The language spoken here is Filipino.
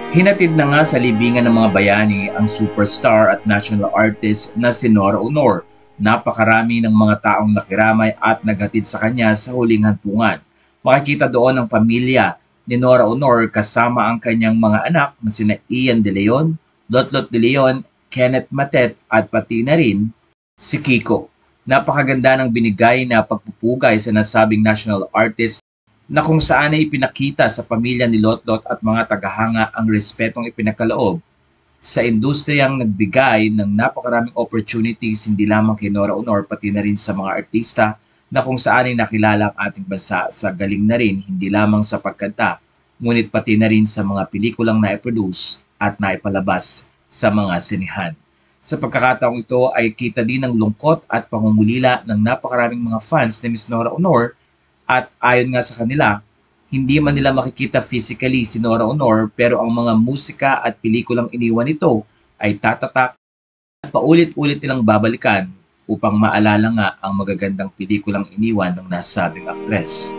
Hinatid na nga sa libingan ng mga bayani ang superstar at national artist na si Nora Honor. Napakarami ng mga taong nakiramay at naghatid sa kanya sa huling hantungan. Makikita doon ang pamilya ni Nora Honor kasama ang kanyang mga anak na sina Ian De Leon, Lotlot De Leon, Kenneth Matet at pati na rin si Kiko. Napakaganda ng binigay na pagpupugay sa nasabing national artist na kung saan ay ipinakita sa pamilya ni Lotlot at mga tagahanga ang respetong ipinakaloob sa industriyang nagbigay ng napakaraming opportunities hindi lamang kay Nora Honor pati na rin sa mga artista na kung saan ay nakilala ang ating bansa sa galing na rin hindi lamang sa pagkanta ngunit pati na rin sa mga pelikulang na-produce at naipalabas sa mga sinihan. Sa pagkakataong ito ay kita din ang lungkot at pangungulila ng napakaraming mga fans ni Miss Nora Honor at ayon nga sa kanila, hindi man nila makikita physically si Nora Honor pero ang mga musika at pelikulang iniwan nito ay tatatak at paulit-ulit nilang babalikan upang maalala nga ang magagandang pelikulang iniwan ng nasabing aktres.